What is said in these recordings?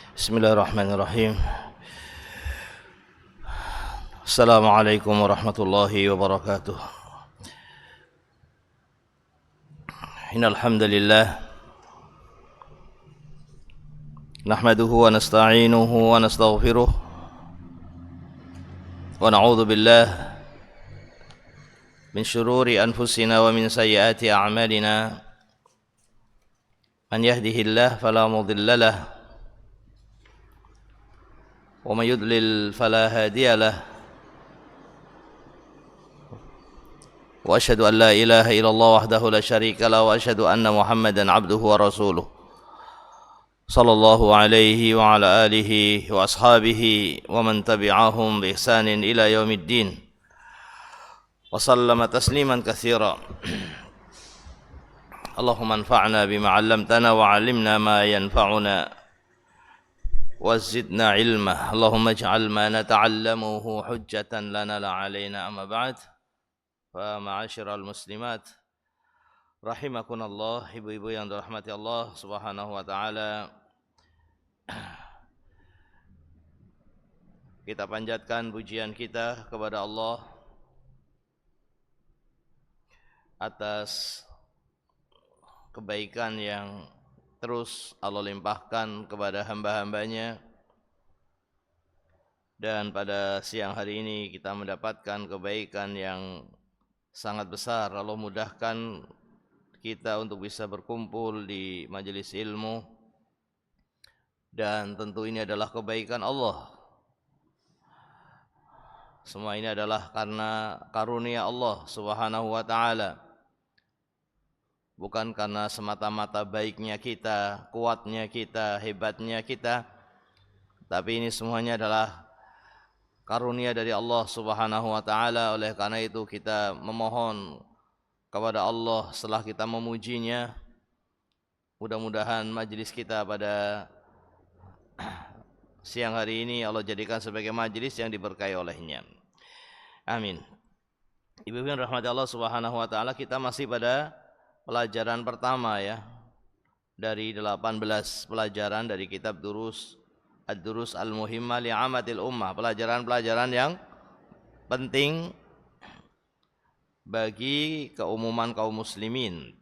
Bismillahirrahmanirrahim. Assalamualaikum warahmatullahi wabarakatuh. Innal hamdalillah nahmaduhu wa nasta'inuhu wa nastaghfiruh wa na'udzu billah min syururi anfusina wa min sayyiati a'malina. Man yahdihillahu fala mudilla lahu wa may yudlil fala hadiya lahu. Wa asyhadu an la ilaha illallah wahdahu la syarika lahu wa asyhadu anna Muhammadan abduhu wa rasuluh. Sallallahu alaihi wa ala alihi wa ashabihi wa man tabi'ahum bi ihsanin ila yaumiddin. Wa sallama tasliman katsira. Allahumma anfa'na bima 'allamtana wa 'allimna ma yanfa'una wa zidna 'ilma. Allahumma ij'al ma nata'allamuhu hujjatan lana la 'alaina amma ba'd. Fa ma'asyiral muslimat rahimakunallah, ibu-ibu yang dirahmati Allah Subhanahu wa taala. Kita panjatkan pujian kita kepada Allah atas kebaikan yang terus Allah limpahkan kepada hamba-hambanya. Dan pada siang hari ini kita mendapatkan kebaikan yang sangat besar. Allah mudahkan kita untuk bisa berkumpul di majelis ilmu, dan tentu ini adalah kebaikan Allah. Semua ini adalah karena karunia Allah Subhanahu wa taala, bukan karena semata-mata baiknya kita, kuatnya kita, hebatnya kita, tapi ini semuanya adalah karunia dari Allah Subhanahu wa taala. Oleh karena itu kita memohon kepada Allah setelah kita memujinya, mudah-mudahan majelis kita pada siang hari ini Allah jadikan sebagai majelis yang diberkahi olehnya. Amin. Ibu-ibu yang rahmati Allah Subhanahu wa taala, kita masih pada pelajaran pertama ya, dari 18 pelajaran dari kitab Ad-Durus Al-Muhimmah li'amatil ummah, pelajaran-pelajaran yang penting bagi keumuman kaum muslimin,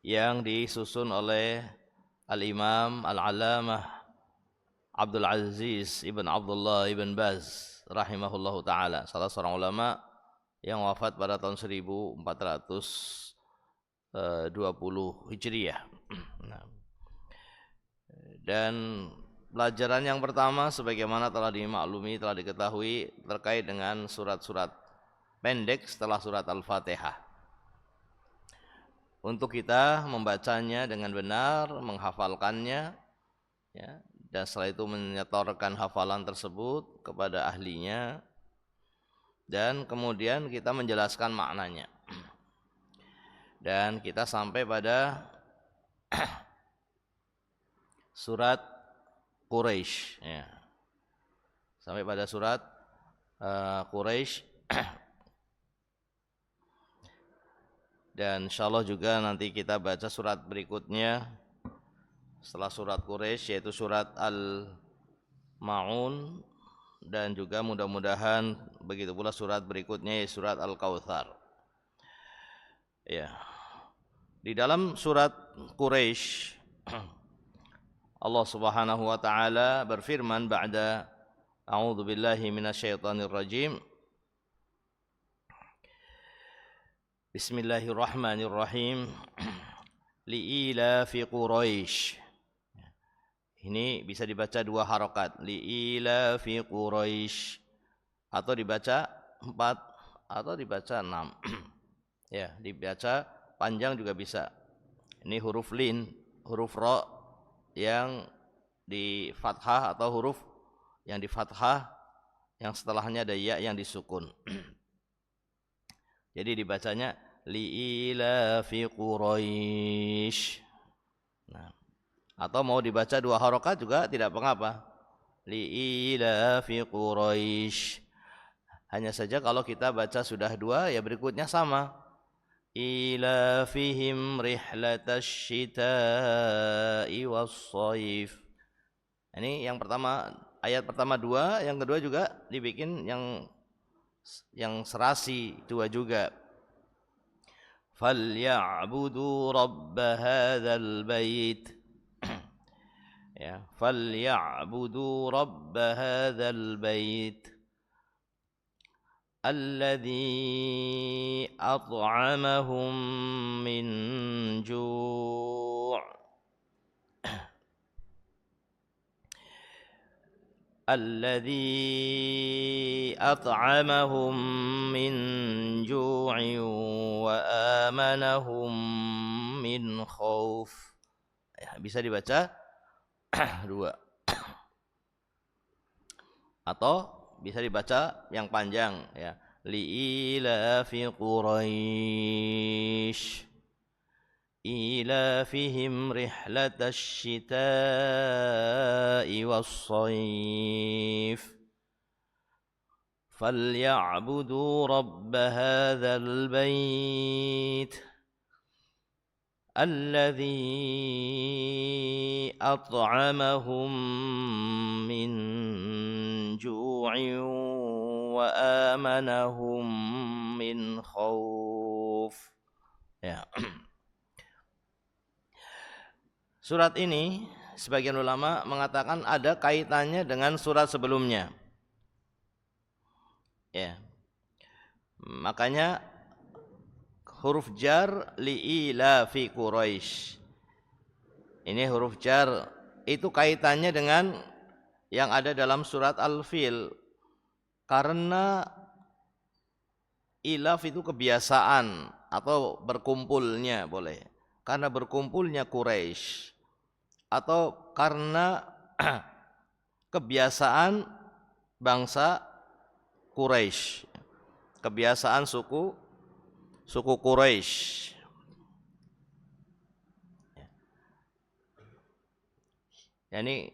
yang disusun oleh Al-Imam Al-Alamah Abdul Aziz Ibn Abdullah Ibn Baz rahimahullahu ta'ala, salah seorang ulama yang wafat pada tahun 1420 Hijriah. Dan pelajaran yang pertama sebagaimana telah dimaklumi, telah diketahui, terkait dengan surat-surat pendek setelah surat Al-Fatihah. Untuk kita membacanya dengan benar, menghafalkannya ya, dan setelah itu menyetorkan hafalan tersebut kepada ahlinya, dan kemudian kita menjelaskan maknanya. Dan kita sampai pada surat Quraisy ya. Sampai pada surat Quraisy. Dan insyaallah juga nanti kita baca surat berikutnya setelah surat Quraisy, yaitu surat Al-Ma'un, dan juga mudah-mudahan begitu pula surat berikutnya, yaitu surat Al-Kautsar. Ya. Di dalam surat Quraisy Allah Subhanahu wa taala berfirman ba'da a'udzu billahi minasyaitonir rajim. Bismillahirrahmanirrahim. Li'ilafi Quraisy. Ini bisa dibaca dua harokat, li'ilafi Quraisy, atau dibaca 4 atau dibaca 6. Ya, dibaca panjang juga bisa. Ini huruf lin, huruf ra yang di fathah, atau huruf yang di fathah yang setelahnya ada ya yang disukun. Jadi dibacanya li'ilafi Quraisy. Nah, atau mau dibaca dua harokat juga tidak mengapa. Li'ilafi Quraisy. Hanya saja kalau kita baca sudah dua, ya berikutnya sama. Ilafihim rihlatash shita'i was-shaif. Ini yang pertama, ayat pertama 2, yang kedua juga dibikin yang serasi 2 juga. Falyabudu rabb hadzal bait. Ya, falyabudu rabb hadzal bait alladzi at'amahum min ju' alladzi at'amahum min ju'in wa amanahum min khauf. Ya, bisa dibaca 2 atau bisa dibaca yang panjang ya, li'ilafi Quraisy ilafihim rihlatash shita'i was-shayf falyabudu rabb hadzal bait alladzi at'amahum min ju'in wa amanahum min khauf. Ya. Surat ini sebagian ulama mengatakan ada kaitannya dengan surat sebelumnya. Ya. Makanya huruf jar li'ilafi Quraisy. Ini huruf jar itu kaitannya dengan yang ada dalam surat Al-Fil. Karena ilaf itu kebiasaan atau berkumpulnya boleh. Karena berkumpulnya Quraisy atau karena kebiasaan bangsa Quraisy. Kebiasaan suku Quraisy. Yani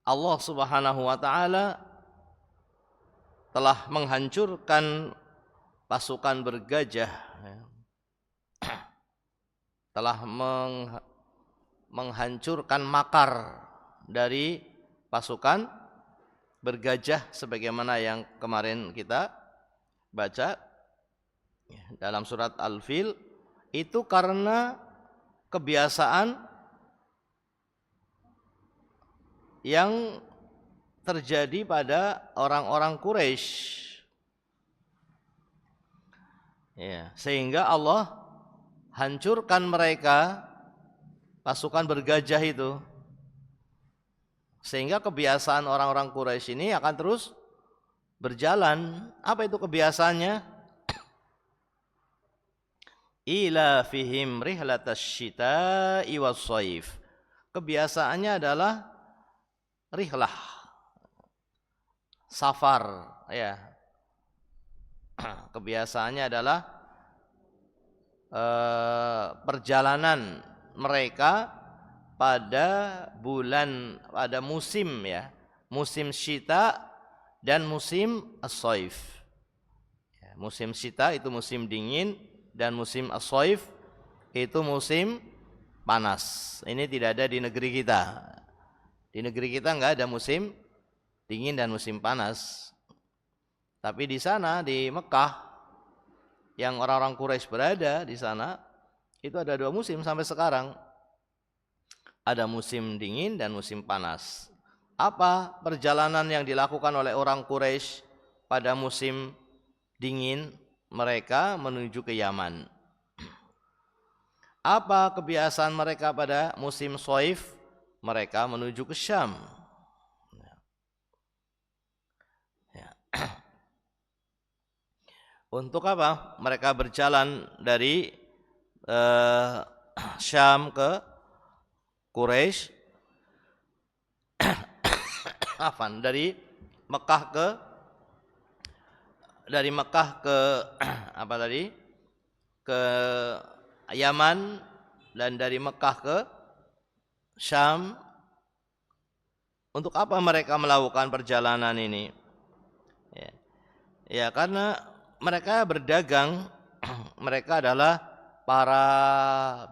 Allah Subhanahu wa taala telah menghancurkan pasukan bergajah, telah menghancurkan makar dari pasukan bergajah sebagaimana yang kemarin kita baca dalam surat Al-Fil. Itu karena kebiasaan yang terjadi pada orang-orang Quraisy. Ya, sehingga Allah hancurkan mereka, pasukan bergajah itu. Sehingga kebiasaan orang-orang Quraisy ini akan terus berjalan. Apa itu kebiasaannya? Ila fihim rihlatash shita'i was-shaif. Kebiasaannya adalah rihlah, safar, ya. Kebiasaannya adalah perjalanan mereka pada musim, ya, musim syita dan musim as-shaif. Musim syita itu musim dingin dan musim as-shaif itu musim panas. Ini tidak ada di negeri kita. Di negeri kita enggak ada musim dingin dan musim panas. Tapi di sana di Mekah yang orang-orang Quraisy berada di sana itu ada 2 musim sampai sekarang. Ada musim dingin dan musim panas. Apa perjalanan yang dilakukan oleh orang Quraisy pada musim dingin? Mereka menuju ke Yaman. Apa kebiasaan mereka pada musim shaif? Mereka menuju ke Syam. Ya. Untuk apa? Mereka berjalan dari Syam ke Quraisy. Dari Mekah ke apa tadi? Ke Yaman, dan dari Mekah ke Syam. Untuk apa mereka melakukan perjalanan ini? Ya, karena mereka berdagang. Mereka adalah para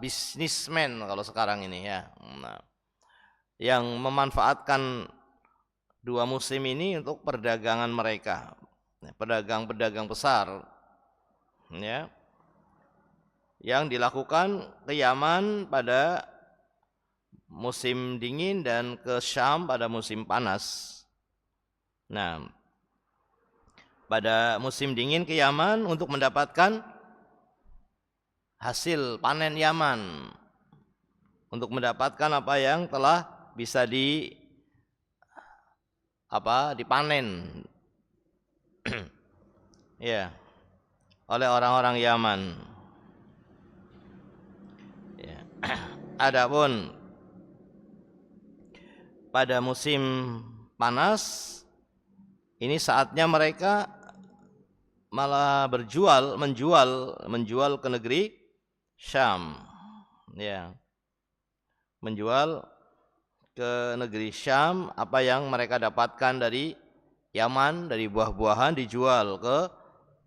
bisnismen kalau sekarang ini, ya. Nah, yang memanfaatkan dua musim ini untuk perdagangan mereka, pedagang-pedagang besar, ya, yang dilakukan ke Yaman pada musim dingin dan ke Syam pada musim panas. Nah, pada musim dingin ke Yaman untuk mendapatkan hasil panen Yaman, untuk mendapatkan apa yang telah bisa dipanen ya oleh orang-orang Yaman. Ya. Adapun pada musim panas ini saatnya mereka malah menjual ke negeri Syam, ya, menjual ke negeri Syam apa yang mereka dapatkan dari Yaman, dari buah-buahan dijual ke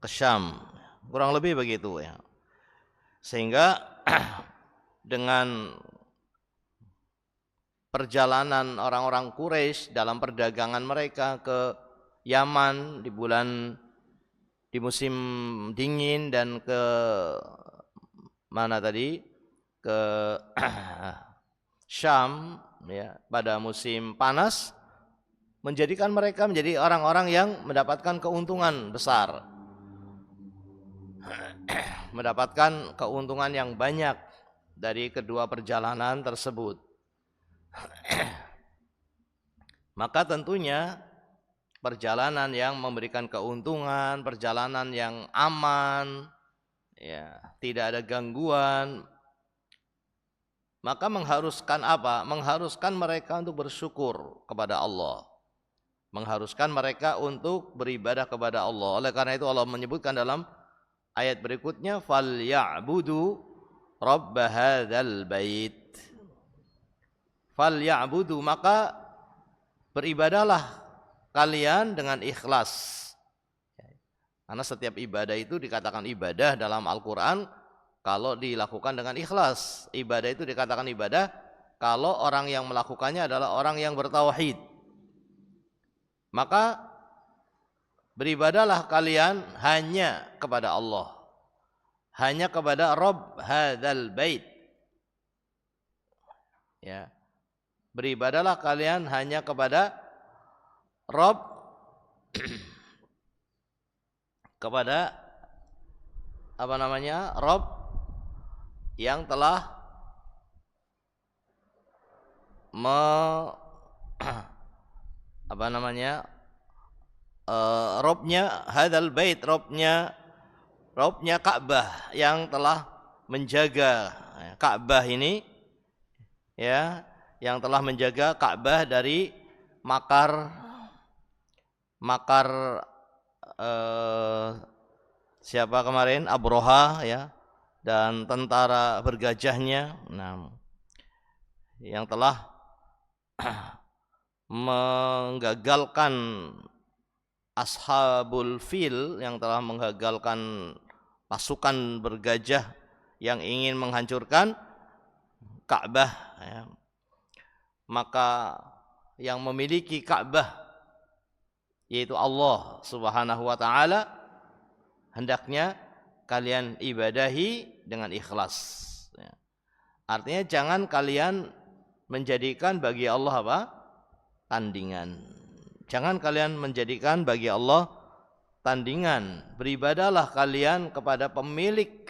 Syam, kurang lebih begitu ya. Sehingga dengan perjalanan orang-orang Quraisy dalam perdagangan mereka ke Yaman di musim dingin dan ke mana tadi, ke Syam ya pada musim panas, menjadikan mereka menjadi orang-orang yang mendapatkan keuntungan besar, mendapatkan keuntungan yang banyak dari kedua perjalanan tersebut. Maka tentunya perjalanan yang memberikan keuntungan, perjalanan yang aman, ya, tidak ada gangguan, maka mengharuskan apa? Mengharuskan mereka untuk bersyukur kepada Allah, mengharuskan mereka untuk beribadah kepada Allah. Oleh karena itu Allah menyebutkan dalam ayat berikutnya, falyabudu rabb hadzal bait. Falyabudu, maka beribadahlah kalian dengan ikhlas. Karena setiap ibadah itu dikatakan ibadah dalam Al-Quran kalau dilakukan dengan ikhlas. Ibadah itu dikatakan ibadah kalau orang yang melakukannya adalah orang yang bertauhid. Maka beribadahlah kalian hanya kepada Allah, hanya kepada Rabb hadzal bait. Ya. Beribadahlah kalian hanya kepada Rabb, kepada apa namanya? Rabb yang telah apa namanya? Robnya hadzal bait, Robnya Ka'bah, yang telah menjaga Ka'bah ini, ya, yang telah menjaga Ka'bah dari makar siapa kemarin, Abroha, ya, dan tentara bergajahnya, nah, yang telah menggagalkan Ashabul Fil, yang telah menggagalkan pasukan bergajah yang ingin menghancurkan Ka'bah, ya. Maka yang memiliki Ka'bah, yaitu Allah Subhanahu wa taala, hendaknya kalian ibadahi dengan ikhlas, ya. Artinya jangan kalian menjadikan bagi Allah apa? Tandingan. Jangan kalian menjadikan bagi Allah tandingan. Beribadahlah kalian kepada pemilik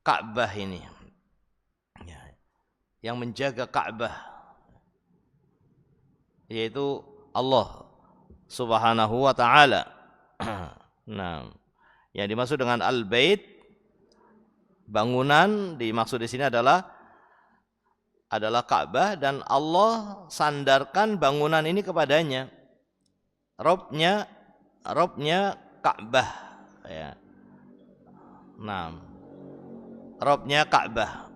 Ka'bah ini, ya, yang menjaga Ka'bah, yaitu Allah Subhanahu wa taala. Nah, yang dimaksud dengan al-bait, bangunan, dimaksud di sini adalah Ka'bah, dan Allah sandarkan bangunan ini kepadanya. Robnya Ka'bah, ya. Nah, Robnya Ka'bah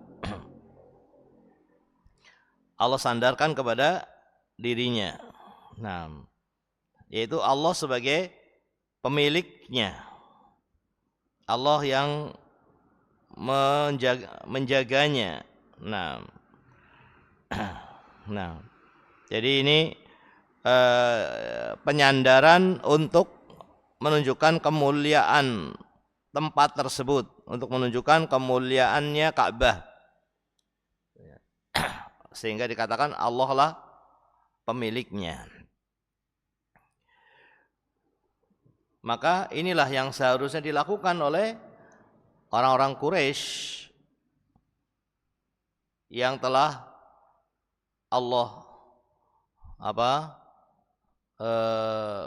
Allah sandarkan kepada dirinya. Nah, yaitu Allah sebagai pemiliknya, Allah yang menjaganya. Nah, Jadi ini penyandaran untuk menunjukkan kemuliaan tempat tersebut, untuk menunjukkan kemuliaannya Ka'bah. Sehingga dikatakan Allah lah pemiliknya. Maka inilah yang seharusnya dilakukan oleh orang-orang Quraisy yang telah Allah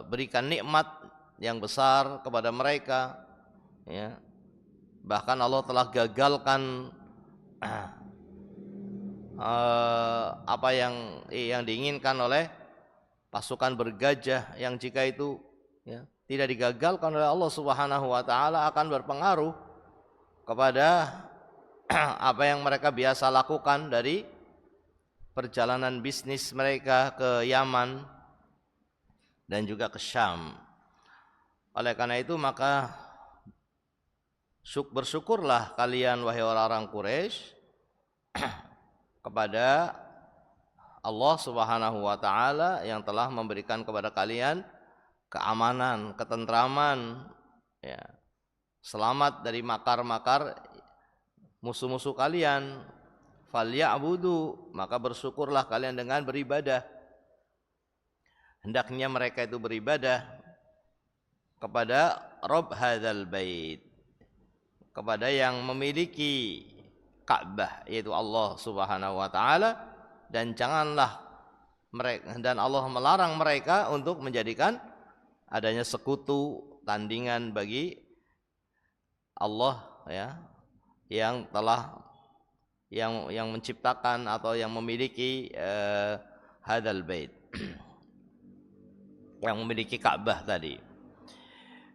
berikan nikmat yang besar kepada mereka, ya. Bahkan Allah telah gagalkan apa yang diinginkan oleh pasukan bergajah, yang jika itu ya tidak digagalkan oleh Allah Subhanahu wa taala akan berpengaruh kepada apa yang mereka biasa lakukan dari perjalanan bisnis mereka ke Yaman dan juga ke Syam. Oleh karena itu maka bersyukurlah kalian wahai orang-orang Quraisy kepada Allah Subhanahu wa taala yang telah memberikan kepada kalian keamanan, ketentraman, ya. Selamat dari makar-makar musuh-musuh kalian. Falya'budu, maka bersyukurlah kalian dengan beribadah. Hendaknya mereka itu beribadah kepada Rabb hadzal bait, kepada yang memiliki Ka'bah, yaitu Allah Subhanahu wa taala, dan janganlah mereka, dan Allah melarang mereka untuk menjadikan adanya sekutu, tandingan bagi Allah, ya, yang telah yang menciptakan atau yang memiliki hadzal bait yang memiliki Ka'bah tadi.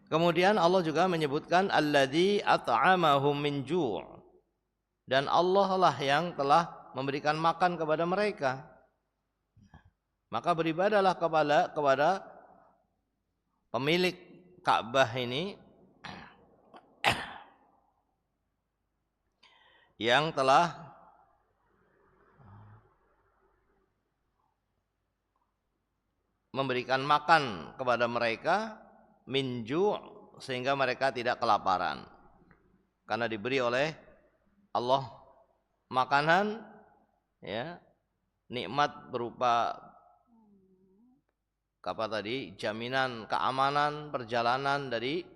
Kemudian Allah juga menyebutkan alladzi at'amahum min ju', dan Allah lah yang telah memberikan makan kepada mereka. Maka beribadahlah kepada pemilik Ka'bah ini yang telah memberikan makan kepada mereka min ju', sehingga mereka tidak kelaparan karena diberi oleh Allah makanan, ya, nikmat berupa apa tadi, jaminan keamanan perjalanan dari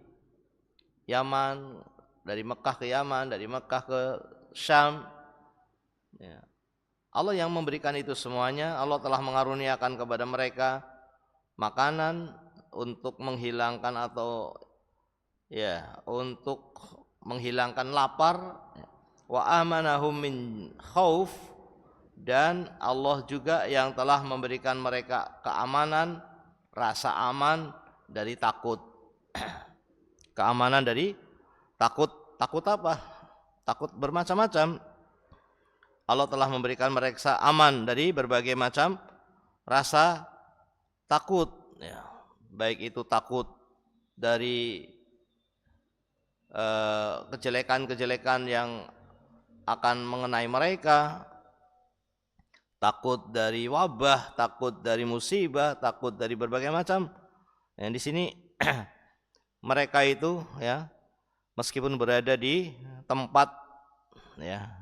Yaman, dari Mekah ke Yaman, dari Mekah ke Syam, ya. Allah yang memberikan itu semuanya. Allah telah mengaruniakan kepada mereka makanan untuk menghilangkan atau ya untuk menghilangkan lapar, wa amanahum min khauf, dan Allah juga yang telah memberikan mereka keamanan, rasa aman dari takut. Keamanan dari takut. Takut apa? Takut bermacam-macam. Allah telah memberikan mereka aman dari berbagai macam rasa takut, ya. Baik itu takut dari kejelekan-kejelekan yang akan mengenai mereka, takut dari wabah, takut dari musibah, takut dari berbagai macam. Yang di sini mereka itu, ya, meskipun berada di tempat, ya,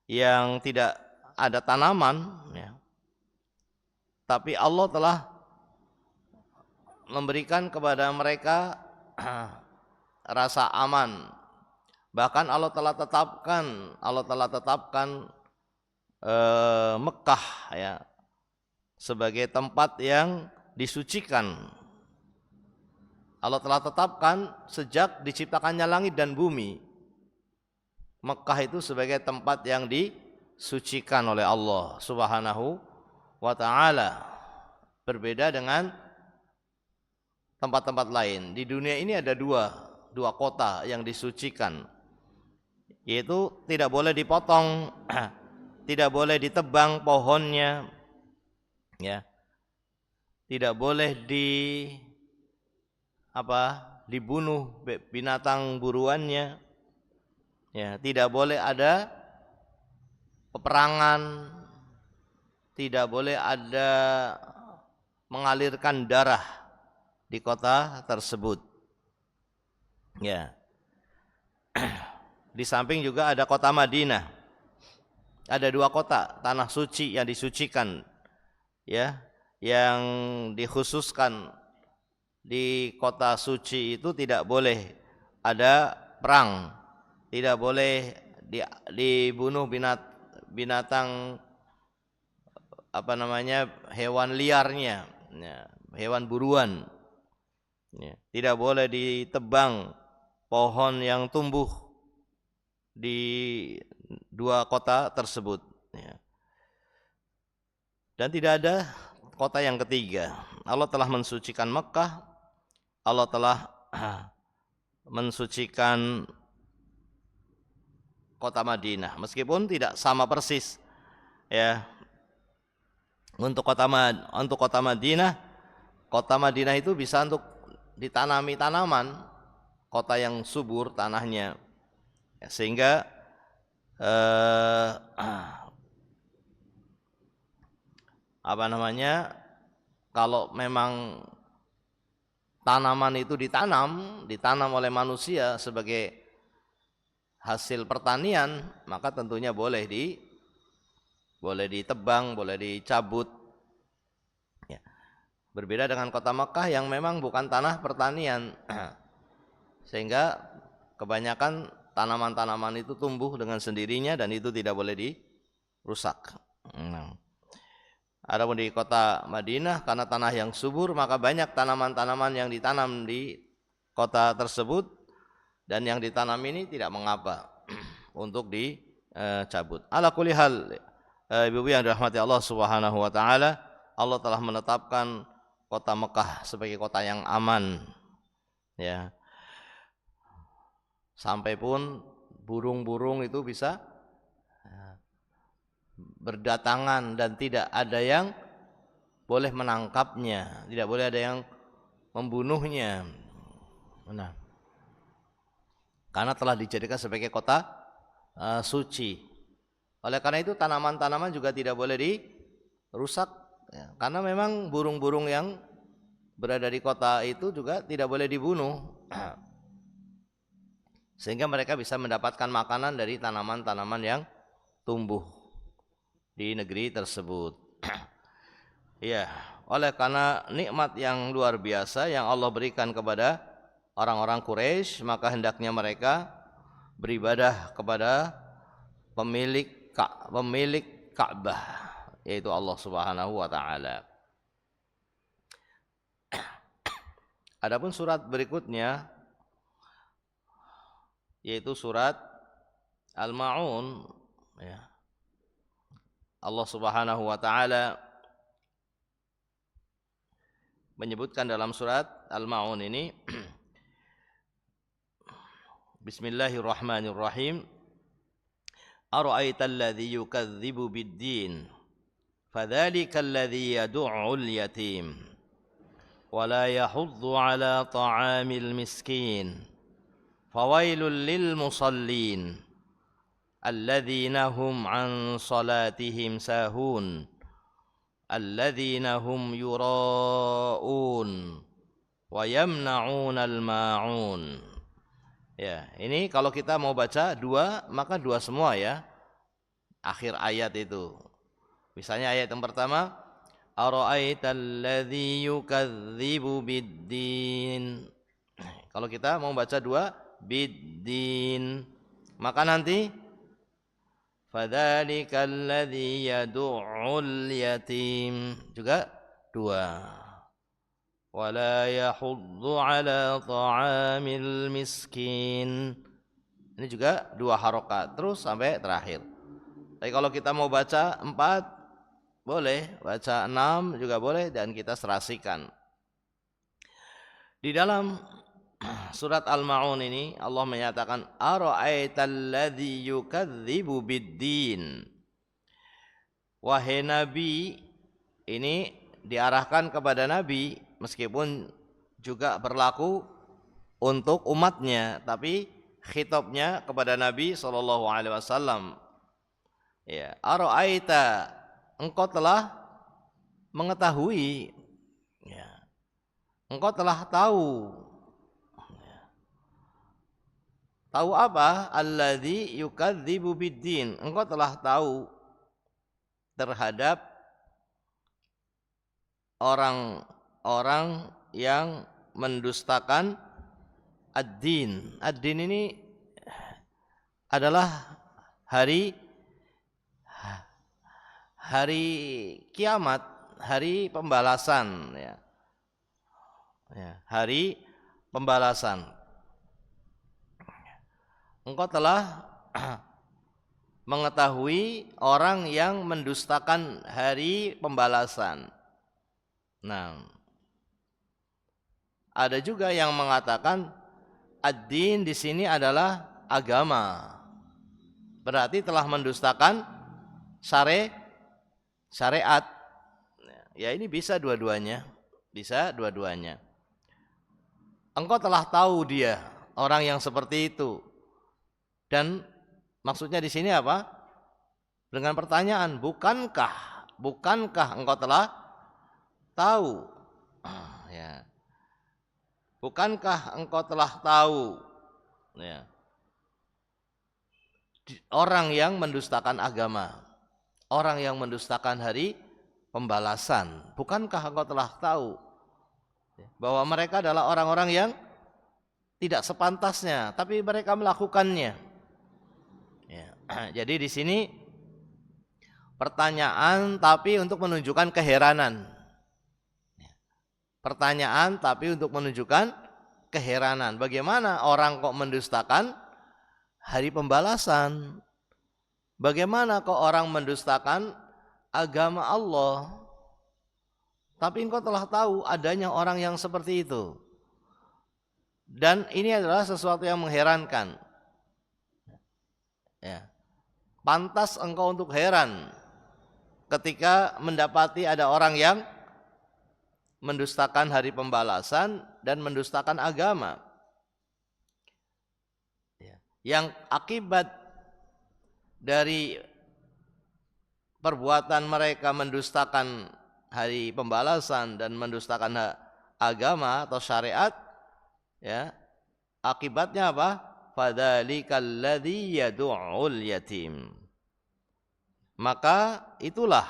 yang tidak ada tanaman, ya, tapi Allah telah memberikan kepada mereka rasa aman. Bahkan Allah telah tetapkan Mekah, ya, sebagai tempat yang disucikan. Allah telah tetapkan sejak diciptakannya langit dan bumi, Mekah itu sebagai tempat yang disucikan oleh Allah Subhanahu wa taala. Berbeda dengan tempat-tempat lain. Di dunia ini ada dua kota yang disucikan, yaitu tidak boleh dipotong, tidak boleh ditebang pohonnya, ya, tidak boleh dibunuh binatang buruannya, ya, tidak boleh ada peperangan, tidak boleh ada mengalirkan darah di kota tersebut. Ya. Di samping juga ada kota Madinah. Ada 2 kota tanah suci yang disucikan, ya, yang dikhususkan di kota suci itu tidak boleh ada perang, tidak boleh dibunuh binatang hewan liarnya, ya, hewan buruan, ya. Tidak boleh ditebang pohon yang tumbuh di 2 kota tersebut, ya. Dan tidak ada kota yang ketiga. Allah telah mensucikan Mekah, Allah telah mensucikan kota Madinah, meskipun tidak sama persis, ya. Untuk kota Madinah itu bisa untuk ditanami tanaman, kota yang subur tanahnya, ya, sehingga kalau memang tanaman itu ditanam oleh manusia sebagai hasil pertanian, maka tentunya boleh ditebang, boleh dicabut, ya. Berbeda dengan kota Mekah yang memang bukan tanah pertanian, sehingga kebanyakan tanaman-tanaman itu tumbuh dengan sendirinya dan itu tidak boleh dirusak. Adapun di kota Madinah, karena tanah yang subur, maka banyak tanaman-tanaman yang ditanam di kota tersebut, dan yang ditanam ini tidak mengapa untuk dicabut. Ala kulli hal, ibu-ibu yang dirahmati Allah Subhanahu wa taala, Allah telah menetapkan kota Mekah sebagai kota yang aman, ya. Sampai pun burung-burung itu bisa berdatangan dan tidak ada yang boleh menangkapnya, tidak boleh ada yang membunuhnya. Nah, karena telah dijadikan sebagai kota suci. Oleh karena itu tanaman-tanaman juga tidak boleh dirusak, ya, karena memang burung-burung yang berada di kota itu juga tidak boleh dibunuh, sehingga mereka bisa mendapatkan makanan dari tanaman-tanaman yang tumbuh di negeri tersebut. Ya, oleh karena nikmat yang luar biasa yang Allah berikan kepada orang-orang Quraisy, maka hendaknya mereka beribadah kepada pemilik Ka'bah, yaitu Allah Subhanahu wa taala. Adapun surat berikutnya yaitu surat Al-Ma'un, ya. Allah Subhanahu wa taala menyebutkan dalam surat Al-Ma'un ini Bismillahirrahmanirrahim. Ara'aital ladzi yukadzibu bid-din fadzalikal ladzi yad'ul yatim wa la yahuddu 'ala ta'amil miskin fawailul lil musallin alladzina hum 'an salatihim sahun alladzina hum yura'un wa yamna'unal ma'un. Ya, ini kalau kita mau baca 2, maka 2 semua, ya. Akhir ayat itu. Misalnya ayat yang pertama, ara'aital ladzi yukadzibu bid-din. Kalau kita mau baca 2, bid-din, maka nanti fadzalikal ladzi yad'ul yatim, juga 2. Wala yahuddu ala ta'amil miskin. Ini juga 2 harokat terus sampai terakhir. Tapi kalau kita mau baca 4 boleh, baca 6 juga boleh, dan kita serasikan. Di dalam surat Al-Ma'un ini Allah menyatakan ara'aital ladzi yukadzibu bid-din. Wahai Nabi, ini diarahkan kepada Nabi, meskipun juga berlaku untuk umatnya, tapi khitabnya kepada Nabi sallallahu alaihi wasallam. Ya, ara'aita, engkau telah mengetahui, ya, engkau telah tahu. Tahu apa? Alladzi yukadzibu biddin. Engkau telah tahu terhadap orang-orang yang mendustakan ad-din. Ad-din ini adalah hari kiamat, hari pembalasan, ya. Ya, hari pembalasan. Engkau telah mengetahui orang yang mendustakan hari pembalasan. Nah, ada juga yang mengatakan ad-din di sini adalah agama. Berarti telah mendustakan syariat. Ya, ini bisa dua-duanya. Bisa dua-duanya. Engkau telah tahu dia, orang yang seperti itu. Dan maksudnya di sini apa? Dengan pertanyaan, bukankah engkau telah tahu? Ya. Bukankah engkau telah tahu, ya, orang yang mendustakan agama, orang yang mendustakan hari pembalasan? Bukankah engkau telah tahu bahwa mereka adalah orang-orang yang tidak sepantasnya, tapi mereka melakukannya? Ya. Jadi di sini pertanyaan tapi untuk menunjukkan keheranan. Pertanyaan tapi untuk menunjukkan keheranan. Bagaimana orang kok mendustakan hari pembalasan? Bagaimana kok orang mendustakan agama Allah? Tapi engkau telah tahu adanya orang yang seperti itu. Dan ini adalah sesuatu yang mengherankan. Ya. Pantas engkau untuk heran ketika mendapati ada orang yang mendustakan hari pembalasan dan mendustakan agama. Ya. Yang akibat dari perbuatan mereka mendustakan hari pembalasan dan mendustakan agama atau syariat, ya, akibatnya apa? Fadzalikal ladzi yad'ul yatim. Maka itulah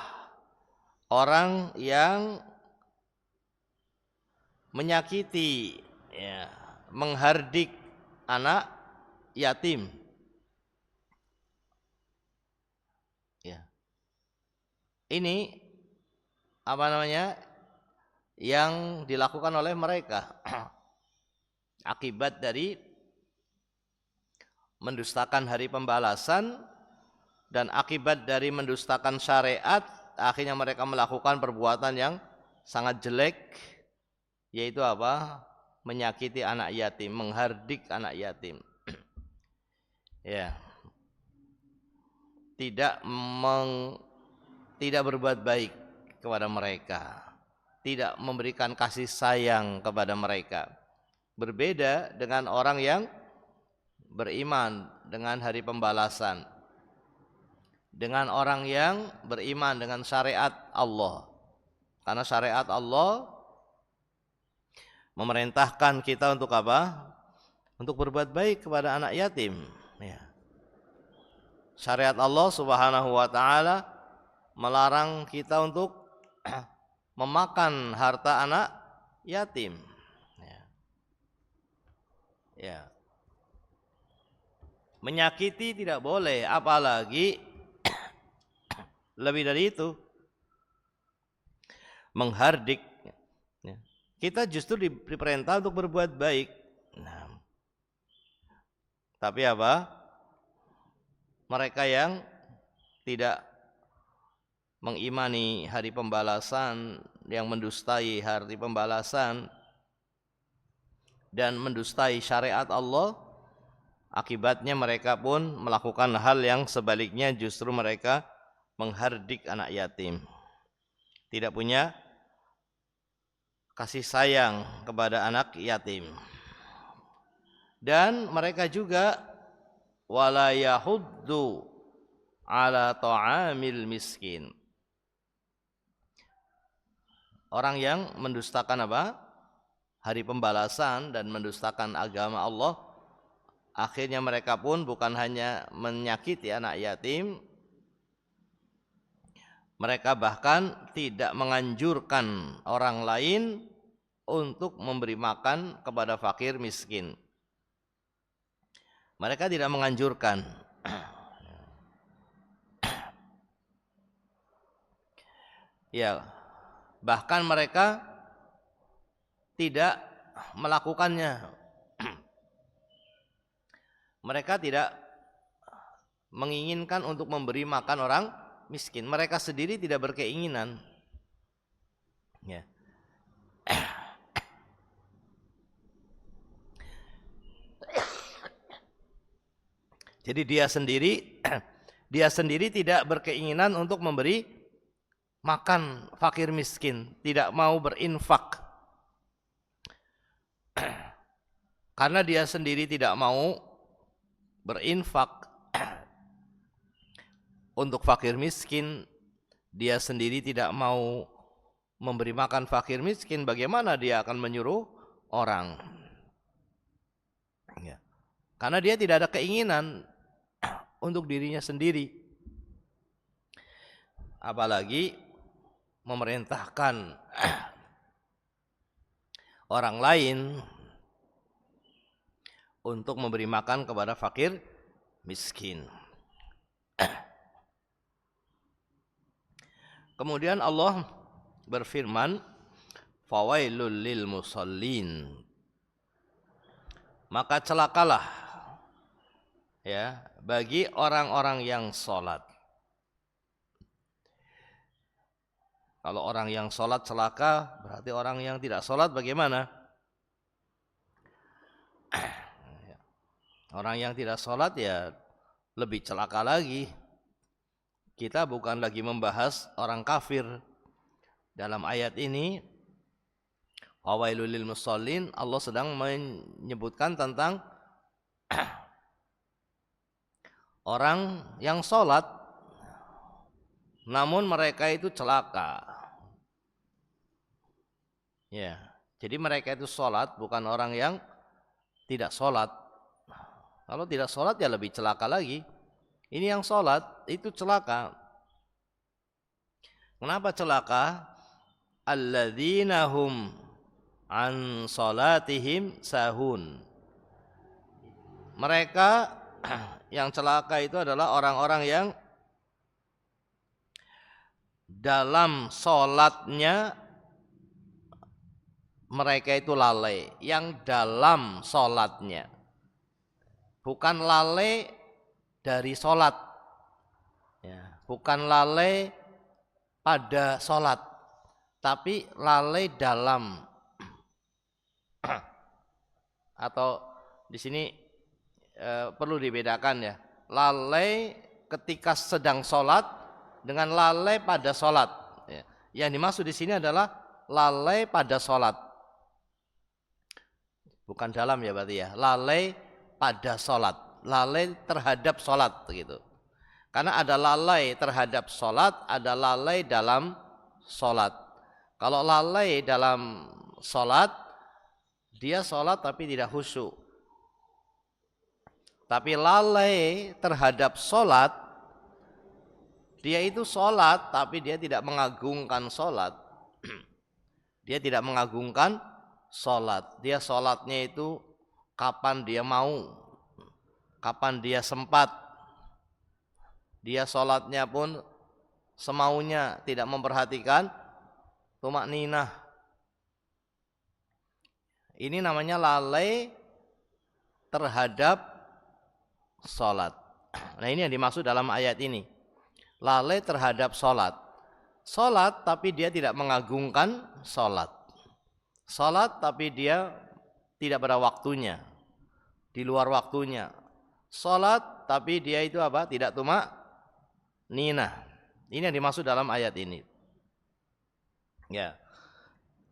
orang yang menyakiti, ya, menghardik anak yatim. Ya. Ini apa namanya? Yang dilakukan oleh mereka. Akibat dari mendustakan hari pembalasan dan akibat dari mendustakan syariat, akhirnya mereka melakukan perbuatan yang sangat jelek, yaitu apa? Menyakiti anak yatim, menghardik anak yatim. Ya. Tidak berbuat baik kepada mereka, tidak memberikan kasih sayang kepada mereka. Berbeda dengan orang yang beriman dengan hari pembalasan, dengan orang yang beriman dengan syariat Allah. Karena syariat Allah memerintahkan kita untuk apa? Untuk berbuat baik kepada anak yatim. Ya. Syariat Allah Subhanahu wa ta'ala melarang kita untuk memakan harta anak yatim. Ya. Ya. Menyakiti tidak boleh, apalagi lebih dari itu, menghardik. Kita justru diperintah untuk berbuat baik. Nah, tapi apa? Mereka yang tidak mengimani hari pembalasan, yang mendustai hari pembalasan dan mendustai syariat Allah, akibatnya mereka pun melakukan hal yang sebaliknya, justru mereka menghardik anak yatim. Tidak punya kasih sayang kepada anak yatim. Dan mereka juga wala yahuddu ala ta'amil miskin. orang yang mendustakan apa? Hari pembalasan dan mendustakan agama Allah, akhirnya mereka pun bukan hanya menyakiti anak yatim, mereka bahkan tidak menganjurkan orang lain untuk memberi makan kepada fakir miskin. Mereka tidak menganjurkan. Ya, bahkan mereka tidak melakukannya. Mereka tidak menginginkan untuk memberi makan orang miskin. Mereka sendiri tidak berkeinginan. Ya. Jadi dia sendiri tidak berkeinginan untuk memberi makan fakir miskin, tidak mau berinfak. Karena dia sendiri tidak mau berinfak untuk fakir miskin, dia sendiri tidak mau memberi makan fakir miskin, bagaimana dia akan menyuruh orang? Ya. Karena dia tidak ada keinginan untuk dirinya sendiri. Apalagi memerintahkan orang lain untuk memberi makan kepada fakir miskin. Kemudian Allah berfirman, fawailul lil musallin. Maka celakalah ya bagi orang-orang yang sholat. Kalau orang yang sholat celaka, berarti orang yang tidak sholat bagaimana? Orang yang tidak sholat ya lebih celaka lagi. Kita bukan lagi membahas orang kafir. Dalam ayat ini, fawailul lil musallin, Allah sedang menyebutkan tentang orang yang sholat, namun mereka itu celaka. Ya, jadi mereka itu sholat, bukan orang yang tidak sholat. Kalau tidak sholat ya lebih celaka lagi. Ini yang sholat itu celaka. Kenapa celaka? Alladzina hum an sholatihim sahun. Mereka yang celaka itu adalah orang-orang yang dalam sholatnya mereka itu lalai. Yang dalam sholatnya, bukan lalai dari sholat ya, bukan lalai pada sholat, tapi lalai dalam. Atau di sini perlu dibedakan ya, lalai ketika sedang sholat dengan lalai pada sholat ya. Yang dimaksud di sini adalah lalai pada sholat, bukan dalam ya berarti ya, lalai pada sholat, lalai terhadap sholat gitu. Karena ada lalai terhadap sholat, ada lalai dalam sholat. Kalau lalai dalam sholat, dia sholat tapi tidak khusyuk. Tapi lalai terhadap sholat, dia itu sholat tapi dia tidak mengagungkan sholat. Dia tidak mengagungkan sholat. Dia sholatnya itu kapan dia mau, kapan dia sempat. Dia sholatnya pun semaunya, tidak memperhatikan tumakninah. Ini namanya lalai terhadap sholat. Nah ini yang dimaksud dalam ayat ini. Lalai terhadap sholat. Sholat tapi dia tidak mengagungkan sholat. Sholat tapi dia tidak pada waktunya, di luar waktunya. Sholat tapi dia itu apa? Tidak tumak ninah. Ini yang dimaksud dalam ayat ini. Ya.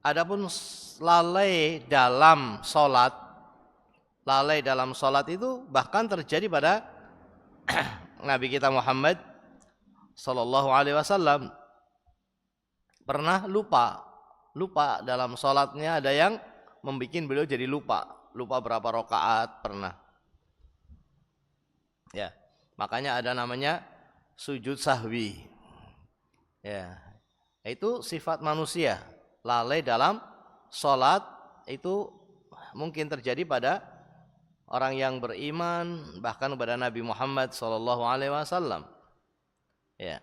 Adapun lalai dalam sholat, lalai dalam sholat itu bahkan terjadi pada Nabi kita Muhammad Sallallahu Alaihi Wasallam. Pernah lupa lupa dalam sholatnya, ada yang membuat beliau jadi lupa berapa rakaat pernah. Ya, makanya ada namanya sujud sahwi. Ya, itu sifat manusia, lalai dalam sholat itu mungkin terjadi pada orang yang beriman, bahkan kepada Nabi Muhammad SAW. Ya.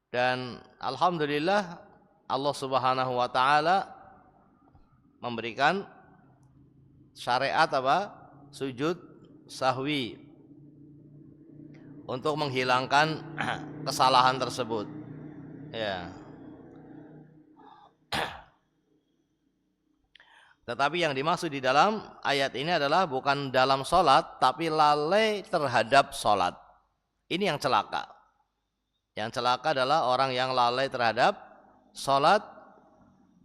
Dan alhamdulillah Allah Subhanahu wa taala memberikan syariat apa? Sujud sahwi untuk menghilangkan kesalahan tersebut. Ya. Tetapi yang dimaksud di dalam ayat ini adalah bukan dalam sholat, tapi lalai terhadap sholat. Ini yang celaka. Yang celaka adalah orang yang lalai terhadap sholat.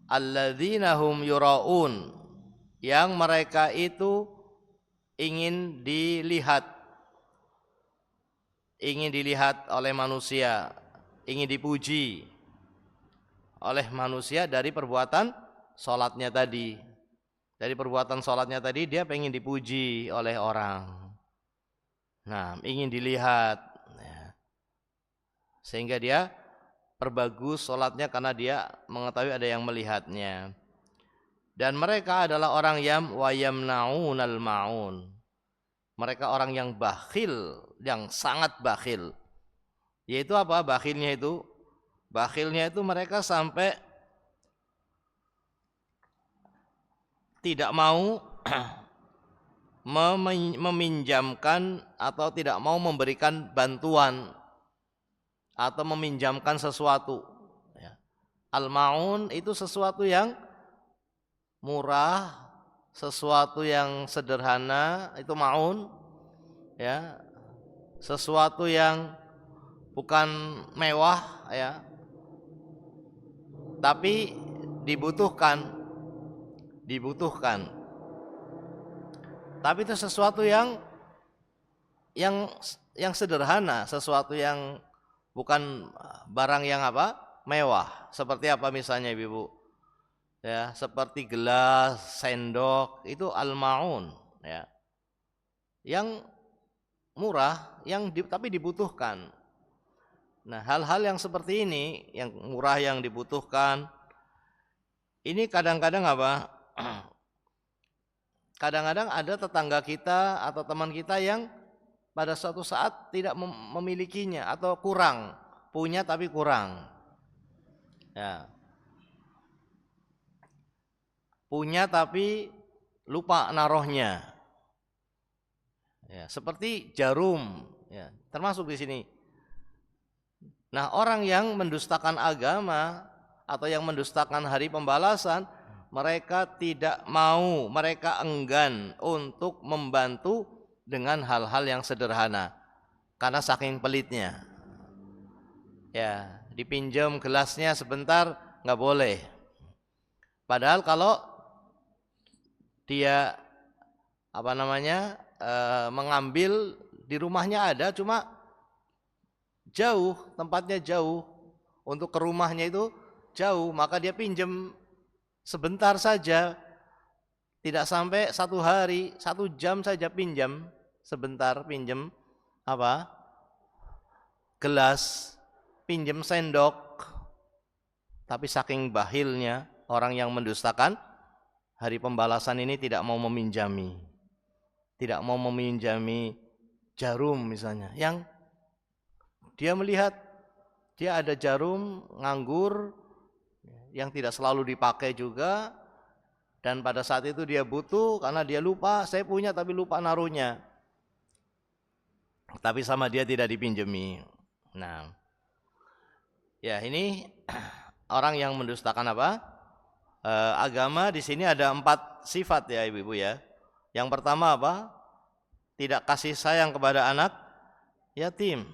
Alladzina hum yura'un, yang mereka itu ingin dilihat oleh manusia, ingin dipuji oleh manusia dari perbuatan sholatnya tadi. Dari perbuatan sholatnya tadi dia pengen dipuji oleh orang. Nah, ingin dilihat, sehingga dia perbagus sholatnya karena dia mengetahui ada yang melihatnya. Dan mereka adalah orang yang wayamnaunal maun. Mereka orang yang bakhil, yang sangat bakhil. Yaitu apa bakhilnya itu? Bakhilnya itu mereka sampai tidak mau meminjamkan atau tidak mau memberikan bantuan atau meminjamkan sesuatu. Al-ma'un itu sesuatu yang murah, sesuatu yang sederhana, itu ma'un, ya, sesuatu yang bukan mewah, ya, tapi dibutuhkan. Tapi itu sesuatu yang sederhana, sesuatu yang bukan barang yang apa? Mewah. Seperti apa misalnya Ibu? Ya, seperti gelas, sendok, itu al-ma'un, ya. Yang murah, tapi dibutuhkan. Nah, hal-hal yang seperti ini, yang murah yang dibutuhkan, ini kadang-kadang apa? Kadang-kadang ada tetangga kita atau teman kita yang pada suatu saat tidak memilikinya atau kurang, punya tapi kurang. Ya. Punya tapi lupa naruhnya. Ya, seperti jarum, ya, termasuk di sini. Nah, orang yang mendustakan agama atau yang mendustakan hari pembalasan, mereka tidak mau, mereka enggan untuk membantu dengan hal-hal yang sederhana karena saking pelitnya. Ya, dipinjam gelasnya sebentar nggak boleh. Padahal kalau dia mengambil di rumahnya ada, cuma jauh, tempatnya jauh, untuk ke rumahnya itu jauh, maka dia pinjam sebentar saja, tidak sampai 1 hari, 1 jam saja pinjam, sebentar pinjam apa? Gelas, pinjam sendok. Tapi saking bahilnya orang yang mendustakan hari pembalasan ini tidak mau meminjami. Tidak mau meminjami jarum misalnya, yang dia melihat dia ada jarum nganggur yang tidak selalu dipakai juga, dan pada saat itu dia butuh karena dia lupa, saya punya tapi lupa naruhnya. Tapi sama dia tidak dipinjami. Nah, ya ini orang yang mendustakan apa? Agama. Di sini ada 4 sifat ya ibu-ibu ya. Yang pertama apa? Tidak kasih sayang kepada anak yatim.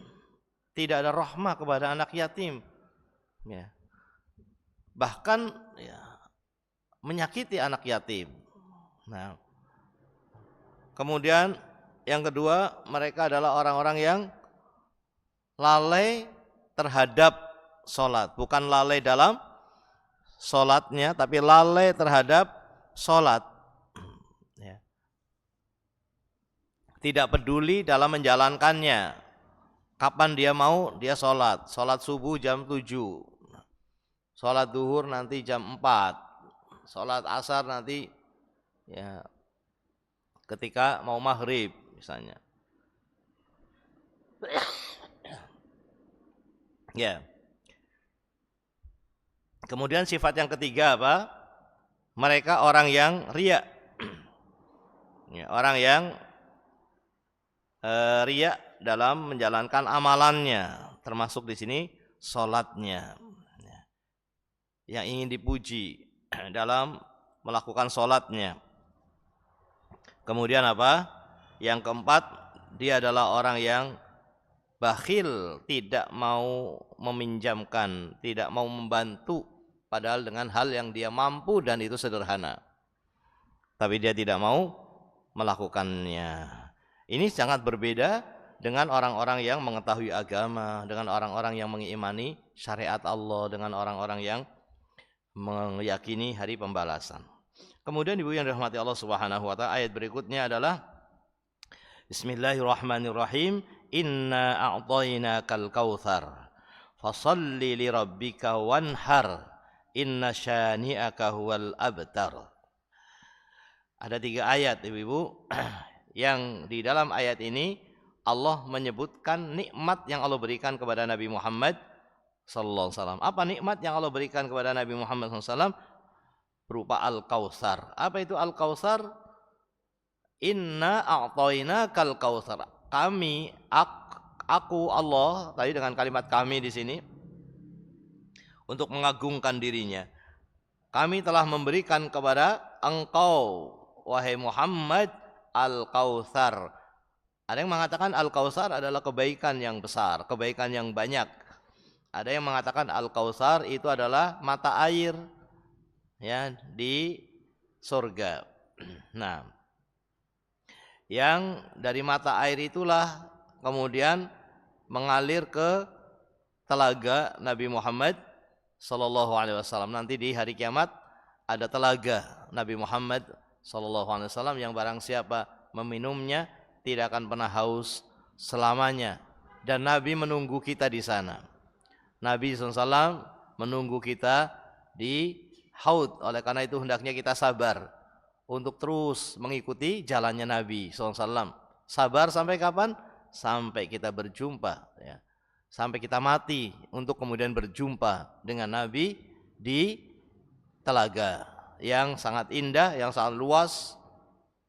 Tidak ada rahmah kepada anak yatim. Ya. Bahkan ya, menyakiti anak yatim. Nah, kemudian yang kedua, mereka adalah orang-orang yang lalai terhadap sholat, bukan lalai dalam sholatnya tapi lalai terhadap sholat. Ya. Tidak peduli dalam menjalankannya. Kapan dia mau, dia sholat. Sholat subuh jam 7. Sholat duhur nanti jam 4. Sholat asar nanti ya ketika mau maghrib misalnya. Ya. Kemudian sifat yang ketiga apa? Mereka orang yang riya. Ya, orang yang riya dalam menjalankan amalannya, termasuk di sini sholatnya. Ya. Yang ingin dipuji dalam melakukan sholatnya. Kemudian apa? Yang keempat, dia adalah orang yang bakhil, tidak mau meminjamkan, tidak mau membantu, padahal dengan hal yang dia mampu dan itu sederhana. Tapi dia tidak mau melakukannya. Ini sangat berbeda dengan orang-orang yang mengetahui agama, dengan orang-orang yang mengimani syariat Allah, dengan orang-orang yang meyakini hari pembalasan. Kemudian ibu yang dirahmati Allah Subhanahu wa taala, ayat berikutnya adalah Bismillahirrahmanirrahim. Inna a'tainakal kautsar fashalli lirabbika wanhar inna syani'aka huwal abtar. Ada 3 ayat ibu-ibu yang di dalam ayat ini Allah menyebutkan nikmat yang Allah berikan kepada Nabi Muhammad sallallahu alaihi wasallam. Apa nikmat yang Allah berikan kepada Nabi Muhammad sallallahu alaihi wasallam? Berupa Al-Kautsar. Apa itu Al-Kautsar? Inna a'tainakal kautsar. Kami, aku Allah, tadi dengan kalimat kami di sini untuk mengagungkan dirinya. Kami telah memberikan kepada engkau, wahai Muhammad, Al-Kautsar. Ada yang mengatakan Al-Kautsar adalah kebaikan yang besar, kebaikan yang banyak. Ada yang mengatakan Al-Kautsar itu adalah mata air ya di surga. Nah, yang dari mata air itulah kemudian mengalir ke telaga Nabi Muhammad sallallahu alaihi wasallam. Nanti di hari kiamat ada telaga Nabi Muhammad sallallahu alaihi wasallam yang barang siapa meminumnya tidak akan pernah haus selamanya. Dan Nabi menunggu kita di sana. Nabi SAW menunggu kita di haud. Oleh karena itu hendaknya kita sabar untuk terus mengikuti jalannya Nabi SAW. Sabar sampai kapan? Sampai kita berjumpa ya. Sampai kita mati untuk kemudian berjumpa dengan Nabi di telaga yang sangat indah, yang sangat luas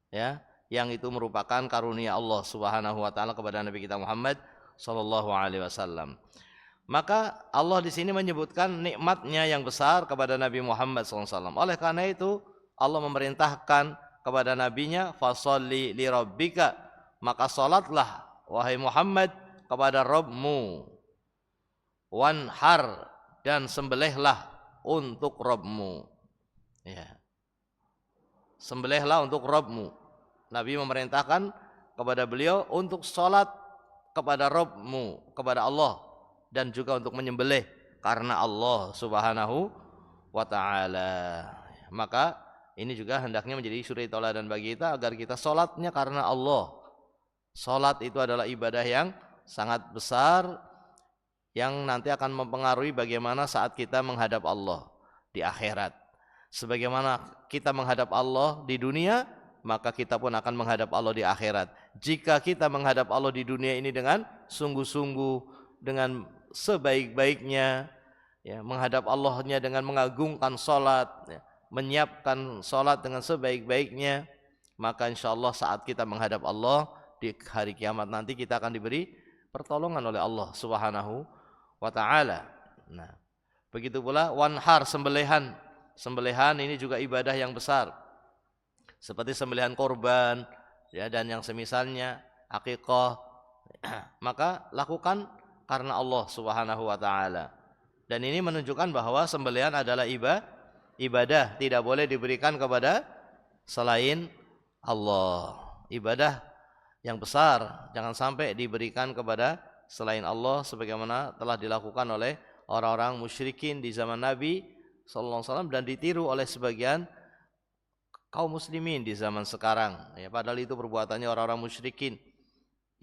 ya, yang itu merupakan karunia Allah Subhanahu wa taala kepada Nabi kita Muhammad sallallahu alaihi wasallam. Maka Allah di sini menyebutkan nikmatnya yang besar kepada Nabi Muhammad SAW. Oleh karena itu Allah memerintahkan kepada nabinya, fasholli li rabbika, maka salatlah wahai Muhammad kepada Rabbmu, wanhar, dan sembelihlah untuk Rabbmu. Ya. Sembelihlah untuk Rabbmu. Nabi memerintahkan kepada beliau untuk salat kepada Rabbmu, kepada Allah, dan juga untuk menyembelih karena Allah Subhanahu wa taala. Maka ini juga hendaknya menjadi suri tauladan bagi kita agar kita salatnya karena Allah. Salat itu adalah ibadah yang sangat besar yang nanti akan mempengaruhi bagaimana saat kita menghadap Allah di akhirat. Sebagaimana kita menghadap Allah di dunia, maka kita pun akan menghadap Allah di akhirat. Jika kita menghadap Allah di dunia ini dengan sungguh-sungguh, dengan sebaik-baiknya, ya, menghadap Allahnya dengan mengagungkan salat, ya, menyiapkan salat dengan sebaik-baiknya, maka insyaallah saat kita menghadap Allah di hari kiamat nanti kita akan diberi pertolongan oleh Allah Subhanahu wa taala. Nah, begitu pula wanhar, sembelihan. Sembelihan ini juga ibadah yang besar. Seperti sembelihan korban ya, dan yang semisalnya, akikah. Maka lakukan karena Allah Subhanahu wa taala. Dan ini menunjukkan bahwa sembelihan adalah ibadah, tidak boleh diberikan kepada selain Allah. Ibadah yang besar jangan sampai diberikan kepada selain Allah sebagaimana telah dilakukan oleh orang-orang musyrikin di zaman Nabi sallallahu alaihi wasallam dan ditiru oleh sebagian kaum muslimin di zaman sekarang. Ya, padahal itu perbuatannya orang-orang musyrikin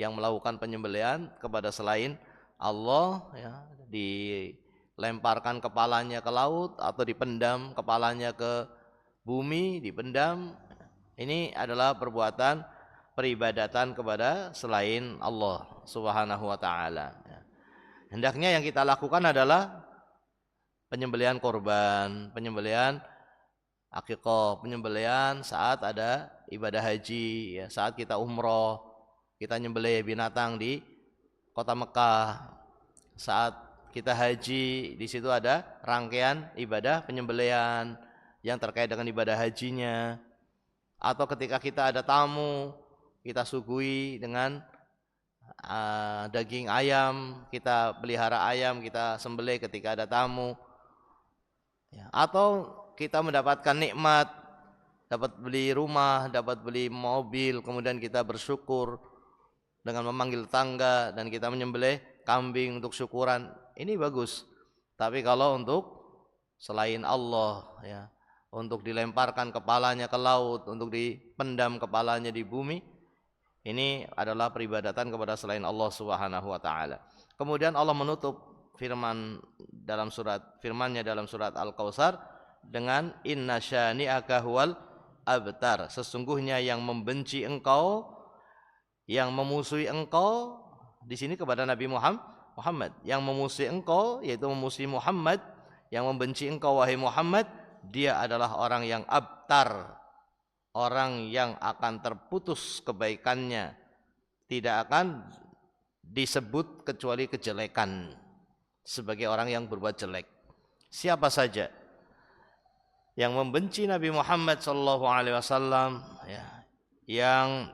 yang melakukan penyembelihan kepada selain Allah, ya, dilemparkan kepalanya ke laut atau dipendam kepalanya ke bumi, dipendam. Ini adalah perbuatan peribadatan kepada selain Allah Subhanahu wa taala. Hendaknya yang kita lakukan adalah penyembelihan korban, penyembelihan akikah, penyembelihan saat ada ibadah haji, ya, saat kita umroh, kita nyembelih binatang di kota Mekah. Saat kita haji, di situ ada rangkaian ibadah penyembelihan yang terkait dengan ibadah hajinya. Atau ketika kita ada tamu, kita suguhi dengan daging ayam, kita pelihara ayam, kita sembelih ketika ada tamu. Ya, atau kita mendapatkan nikmat, dapat beli rumah, dapat beli mobil, kemudian kita bersyukur dengan memanggil tangga dan kita menyembelih kambing untuk syukuran. Ini bagus. Tapi kalau untuk selain Allah, ya, untuk dilemparkan kepalanya ke laut, untuk dipendam kepalanya di bumi, ini adalah peribadatan kepada selain Allah Subhanahu wa taala. Kemudian Allah menutup firman-Nya dalam surat Al-Kautsar dengan inna syani'aka huwal abtar. Sesungguhnya yang membenci engkau, yang memusuhi engkau, di sini kepada Nabi Muhammad, yang memusuhi engkau yaitu memusuhi Muhammad, yang membenci engkau wahai Muhammad, dia adalah orang yang abtar, orang yang akan terputus kebaikannya, tidak akan disebut kecuali kejelekan, sebagai orang yang berbuat jelek. Siapa saja yang membenci Nabi Muhammad SAW, ya, yang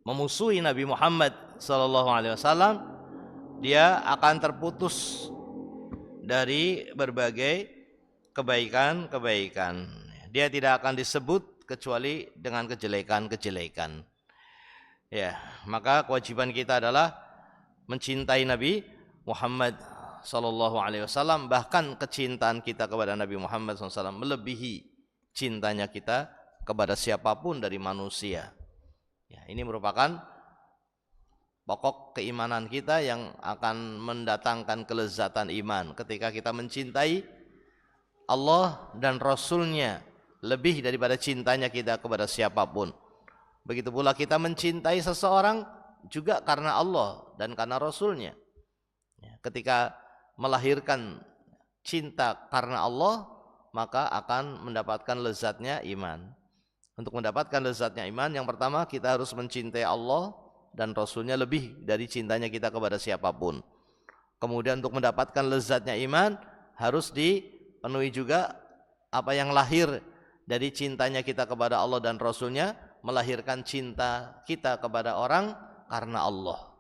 memusuhi Nabi Muhammad SAW, dia akan terputus dari berbagai kebaikan-kebaikan. Dia tidak akan disebut kecuali dengan kejelekan-kejelekan. Ya, maka kewajiban kita adalah mencintai Nabi Muhammad sallallahu alaihi wasallam, bahkan kecintaan kita kepada Nabi Muhammad SAW melebihi cintanya kita kepada siapapun dari manusia. Ya, ini merupakan pokok keimanan kita yang akan mendatangkan kelezatan iman ketika kita mencintai Allah dan Rasul-Nya lebih daripada cintanya kita kepada siapapun. Begitu pula kita mencintai seseorang juga karena Allah dan karena Rasul-Nya. Ketika melahirkan cinta karena Allah, maka akan mendapatkan lezatnya iman. Untuk mendapatkan lezatnya iman, yang pertama kita harus mencintai Allah dan Rasul-Nya lebih dari cintanya kita kepada siapapun. Kemudian untuk mendapatkan lezatnya iman, harus dipenuhi juga apa yang lahir dari cintanya kita kepada Allah dan Rasul-Nya, melahirkan cinta kita kepada orang karena Allah.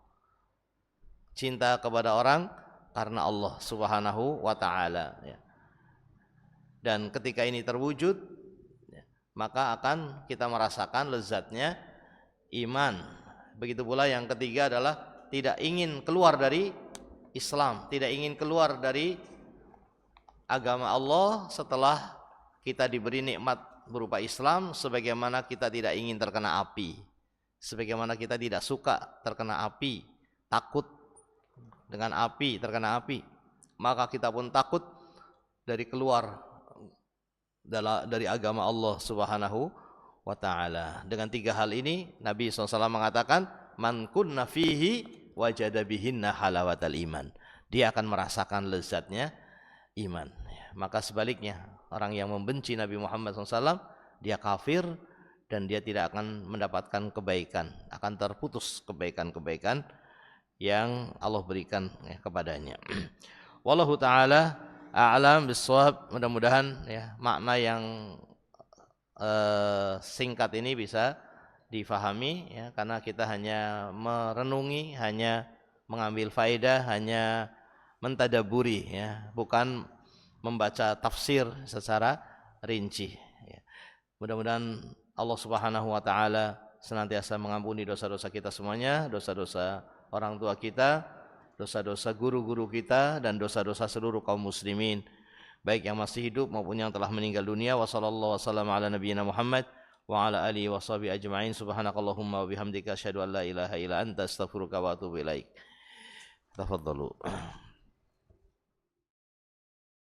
Cinta kepada orang karena Allah Subhanahu wa taala, ya. Dan ketika ini terwujud, ya, maka akan kita merasakan lezatnya iman. Begitu pula yang ketiga adalah tidak ingin keluar dari Islam, tidak ingin keluar dari agama Allah setelah kita diberi nikmat berupa Islam, sebagaimana kita tidak ingin terkena api, sebagaimana kita tidak suka terkena api, takut dengan api, terkena api, maka kita pun takut dari keluar dari agama Allah Subhanahu wa taala. Dengan tiga hal ini Nabi SAW mengatakan, man kunna fihi wajada bihinna halawatal iman. Dia akan merasakan lezatnya iman. Maka sebaliknya, orang yang membenci Nabi Muhammad SAW, dia kafir dan dia tidak akan mendapatkan kebaikan, akan terputus kebaikan-kebaikan yang Allah berikan, ya, kepadanya. Wallahu taala a'lam bissawab. Mudah-mudahan, ya, makna yang singkat ini bisa difahami, ya, karena kita hanya merenungi, hanya mengambil faedah, hanya mentadaburi, ya, bukan membaca tafsir secara rinci, ya. Mudah-mudahan Allah Subhanahu wa taala senantiasa mengampuni dosa-dosa kita semuanya, dosa-dosa orang tua kita, dosa-dosa guru-guru kita, dan dosa-dosa seluruh kaum muslimin. baik yang masih hidup maupun yang telah meninggal dunia. Wa sallallahu wasallam ala nabiyyina Muhammad wa ala alihi wa sahbihi ajma'in. Subhanakallahumma wa bihamdika asyhadu an la ilaha illa anta astaghfiruka wa atubu ilaik. Tafadhalu.